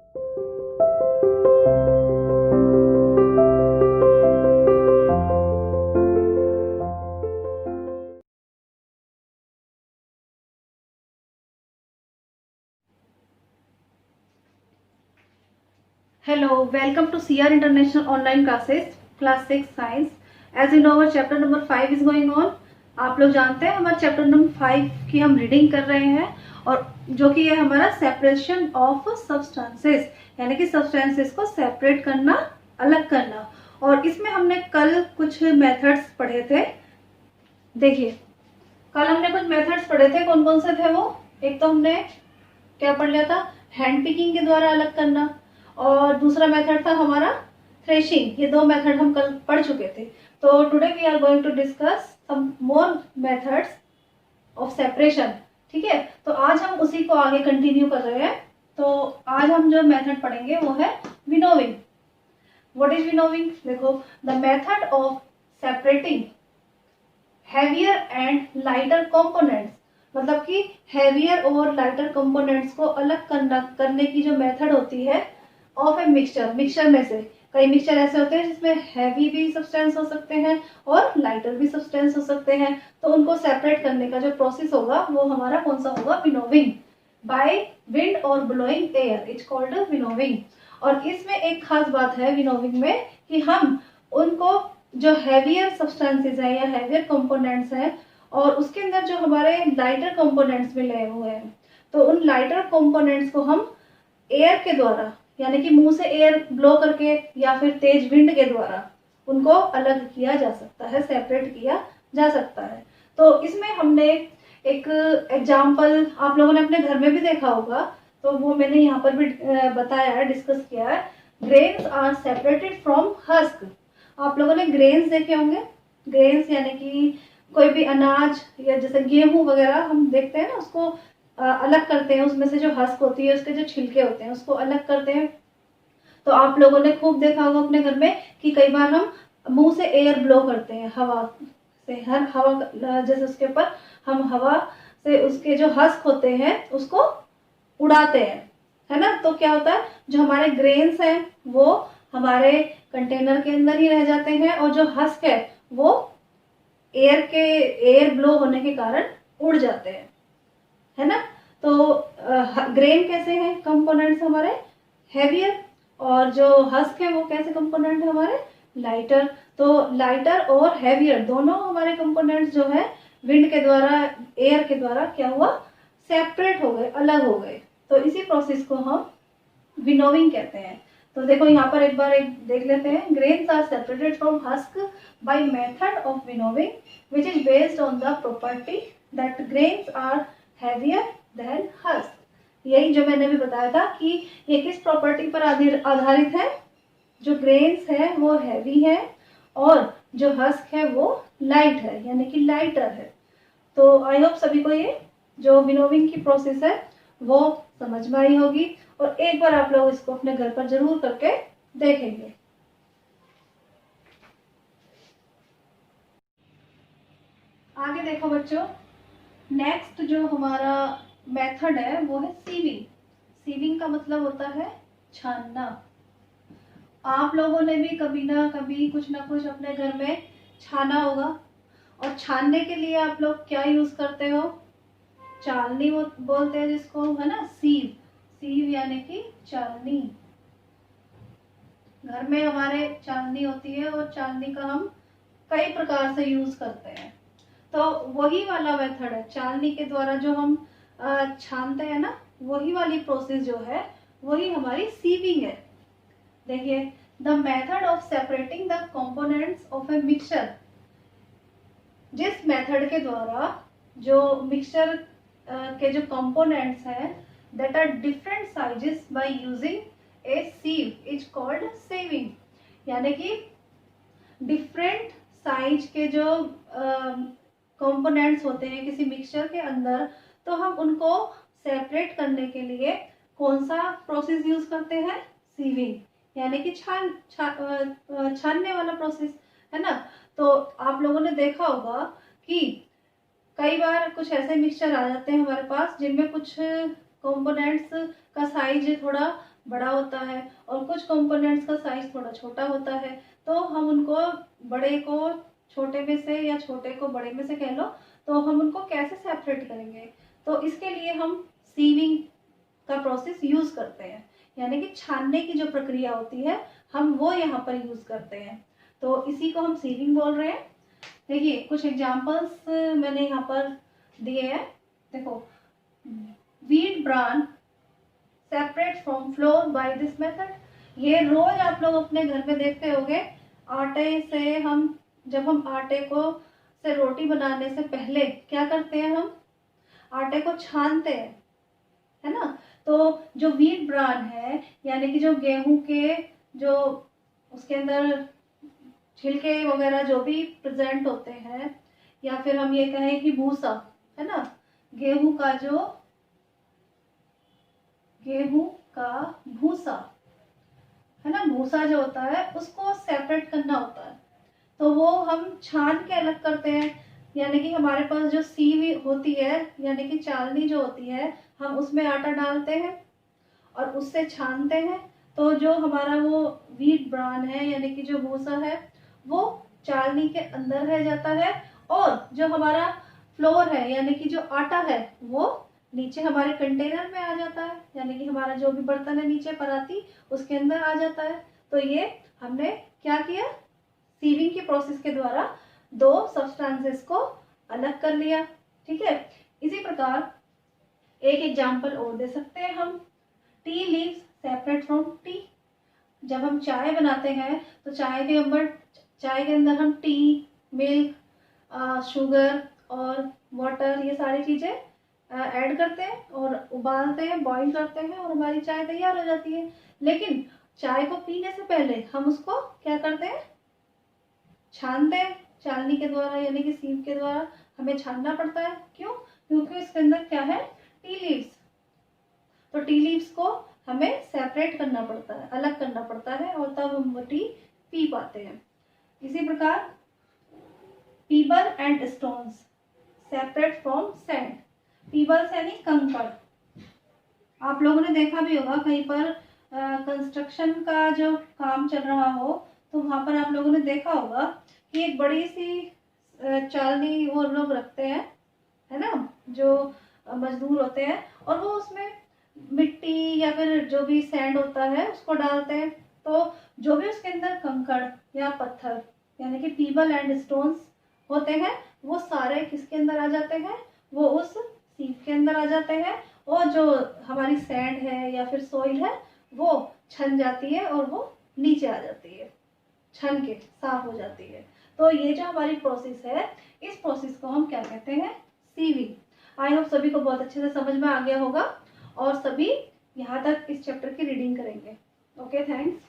Hello, welcome to CR International Online Classes, Class 6 Science. As you know, our chapter number 5 is going on. आप लोग जानते हैं हमारे chapter number 5 की हम रीडिंग कर रहे हैं और जो कि है हमारा सेपरेशन ऑफ सब्सटेंसेस, यानी कि सब्सटेंसेस को सेपरेट करना, अलग करना। और इसमें हमने कल कुछ मेथड्स पढ़े थे। देखिए, कल हमने कुछ मेथड्स पढ़े थे। कौन कौन से थे वो? एक तो हमने क्या पढ़ लिया था, हैंड पिकिंग के द्वारा अलग करना, और दूसरा मेथड था हमारा थ्रेशिंग। ये दो मेथड हम कल पढ़ चुके थे। तो today we are going to discuss some more methods of separation. ठीक है, तो आज हम उसी को आगे कंटिन्यू कर रहे हैं। तो आज हम जो मेथड पढ़ेंगे वो है विनोविंग। What is winnowing? देखो, the method of separating heavier and lighter components, मतलब कि हैवियर और लाइटर कंपोनेंट्स को अलग करने की जो मेथड होती है ऑफ ए मिक्सचर में से। कई मिक्सचर ऐसे होते हैं जिसमें हैवी भी सब्सटेंस हो सकते हैं और लाइटर भी सब्सटेंस हो सकते हैं, तो उनको सेपरेट करने का जो प्रोसेस होगा वो हमारा कौन सा होगा? विनोविंग बाय विंड और blowing air, it's called winnowing. और इसमें एक खास बात है विनोविंग में कि हम उनको जो हैवियर सब्सटेंसेस है या हैवियर कंपोनेंट्स हैं और उसके अंदर जो हमारे लाइटर कंपोनेंट्स भी लगे हुए हैं, तो उन लाइटर कंपोनेंट्स को हम एयर के द्वारा, यानी कि मुंह से एयर ब्लो करके या फिर तेज विंड के द्वारा उनको अलग किया जा सकता है, सेपरेट किया जा सकता है। तो इसमें हमने एक एग्जाम्पल आप लोगों ने अपने घर में भी देखा होगा, तो वो मैंने यहाँ पर भी बताया है, डिस्कस किया है। Grains are separated from husk. आप लोगों ने ग्रेन्स देखे होंगे। ग्रेन्स यानी कि कोई भी अनाज या जैसे गेहूं वगैरह हम देखते हैं ना, उसको अलग करते हैं, उसमें से जो हस्क होती है, उसके जो छिलके होते हैं उसको अलग करते हैं। तो आप लोगों ने खूब देखा होगा अपने घर में कि कई बार हम मुंह से एयर ब्लो करते हैं, हवा से, हवा जैसे उसके ऊपर हम हवा से उसके जो हस्क होते हैं उसको उड़ाते हैं, है ना। तो क्या होता है, जो हमारे ग्रेन्स हैं वो हमारे कंटेनर के अंदर ही रह जाते हैं और जो हस्क है वो एयर ब्लो होने के कारण उड़ जाते हैं, है ना। तो ग्रेन कैसे हैं कंपोनेंट्स हमारे? हैवियर। और जो हस्क है वो कैसे कंपोनेंट है हमारे? लाइटर। तो लाइटर और हैवियर दोनों हमारे कंपोनेंट्स जो है विंड के द्वारा, एयर के द्वारा क्या हुआ? सेपरेट हो गए, अलग हो गए। तो इसी प्रोसेस को हम विनोविंग कहते हैं। तो देखो यहाँ पर एक बार देख लेते हैं। Grains are separated from husk by method of winnowing which is based on the property that grains are heavier than husk. यही जो मैंने भी बताया था कि ये किस प्रॉपर्टी पर आधारित है? जो ग्रेन्स है वो हैवी है और जो हस्क है वो लाइट है, यानी कि लाइटर है। तो आई होप सभी को ये जो विनोविंग की प्रोसेस है वो समझ में आई होगी, और एक बार आप लोग इसको अपने घर पर जरूर करके देखेंगे। आगे देखो बच्चों, नेक्स्ट जो हमारा मेथड है वो है सीविंग। सीविंग का मतलब होता है छानना। आप लोगों ने भी कभी ना कभी कुछ ना कुछ अपने घर में छाना होगा, और छानने के लिए आप लोग क्या यूज करते हो? चालनी बोलते हैं जिसको, है ना, सीव। सीव यानी कि चालनी। घर में हमारे चालनी होती है और चालनी का हम कई प्रकार से यूज करते हैं। तो वही वाला मेथड है, चालनी के द्वारा जो हम छानते हैं ना, वही वाली प्रोसेस जो है वही हमारी सीविंग है। देखिए, the method of separating the components of a mixture. जिस मेथड के द्वारा जो मिक्सचर के जो कंपोनेंट्स हैं that are different sizes by using a sieve is called sieving. यानी कि डिफरेंट साइज के जो कंपोनेंट्स होते हैं किसी मिक्सचर के अंदर, तो हम उनको सेपरेट करने के लिए कौन सा प्रोसेस यूज करते हैं? सीविंग, यानी कि छानने वाला प्रोसेस, है ना। तो आप लोगों ने देखा होगा कि कई बार कुछ ऐसे मिक्सचर आ जाते हैं हमारे पास जिनमें कुछ कंपोनेंट्स का साइज थोड़ा बड़ा होता है और कुछ कंपोनेंट्स का साइज थोड़ा छोटा होता है। तो हम उनको बड़े को छोटे में से या छोटे को बड़े में से कह लो, तो हम उनको कैसे सेपरेट करेंगे? तो इसके लिए हम सीविंग का प्रोसेस यूज करते हैं, यानी कि छानने की जो प्रक्रिया होती है हम वो यहाँ पर यूज करते हैं। तो इसी को हम सीविंग बोल रहे हैं। देखिए कुछ एग्जांपल्स मैंने यहाँ पर दिए हैं। देखो, wheat bran separate from floor by this method. ये रोज आप लोग अपने घर में देखते होंगे। आटे से हम जब हम आटे को से रोटी बनाने से पहले क्या करते हैं? हम आटे को छानते हैं, है ना। तो जो व्हीट ब्रान है, यानी कि जो गेहूं के जो उसके अंदर छिलके वगैरह जो भी प्रेजेंट होते हैं, या फिर हम ये कहें कि भूसा, है ना, गेहूं का भूसा, है ना, भूसा जो होता है उसको सेपरेट करना होता है। तो वो हम छान के अलग करते हैं, यानी कि हमारे पास जो सीवी होती है, यानी कि चालनी जो होती है, हम उसमें आटा डालते हैं और उससे छानते हैं। तो जो हमारा वो व्हीट ब्रान है, यानी कि जो भूसा है, वो चालनी के अंदर रह जाता है, और जो हमारा फ्लोर है, यानी कि जो आटा है, वो नीचे हमारे कंटेनर में आ जाता है, यानी कि हमारा जो भी बर्तन है नीचे पराती, उसके अंदर आ जाता है। तो ये हमने क्या किया? सीविंग के प्रोसेस के द्वारा दो सब्सटेंसेस को अलग कर लिया। ठीक है, इसी प्रकार एक एग्जांपल और दे सकते हैं हम। Tea leaves separate from T. जब हम चाय बनाते हैं तो चाय के अंदर हम टी, मिल्क, शुगर और वाटर, ये सारी चीजें ऐड करते हैं और उबालते हैं, बॉईल करते हैं, और हमारी चाय तैयार हो जाती है। लेकिन चाय को पीने से पहले हम उसको क्या करते हैं? छानते हैं चालनी के द्वारा, यानी कि सीव के द्वारा हमें छानना पड़ता है। क्यों? क्योंकि इसके अंदर क्या है? Tea leaves. तो टी लीव्स को हमें सेपरेट करना पड़ता है, अलग करना पड़ता है, और तब हम वो टी पी पाते हैं। इसी प्रकार pebble and stones separate from sand. Pebbles यानी कंकड़। आप लोगों ने देखा भी होगा कहीं पर कंस्ट्रक्शन का जो काम चल रहा हो, तो वहां पर आप लोगों ने देखा होगा कि एक बड़ी सी चालनी वो लोग रखते हैं, है ना, जो मजदूर होते हैं, और वो उसमें मिट्टी या फिर जो भी सैंड होता है उसको डालते हैं। तो जो भी उसके अंदर कंकड़ या पत्थर, यानी कि पीबल एंड स्टोन्स होते हैं, वो सारे किसके अंदर आ जाते हैं? वो उस सीप के अंदर आ जाते हैं, और जो हमारी सैंड है या फिर सोइल है वो छन जाती है और वो नीचे आ जाती है, छन के साफ हो जाती है। तो ये जो हमारी प्रोसेस है, इस प्रोसेस को हम क्या कहते हैं? सीविंग। आई होप सभी को बहुत अच्छे से समझ में आ गया होगा, और सभी यहाँ तक इस चैप्टर की रीडिंग करेंगे। Okay, thanks.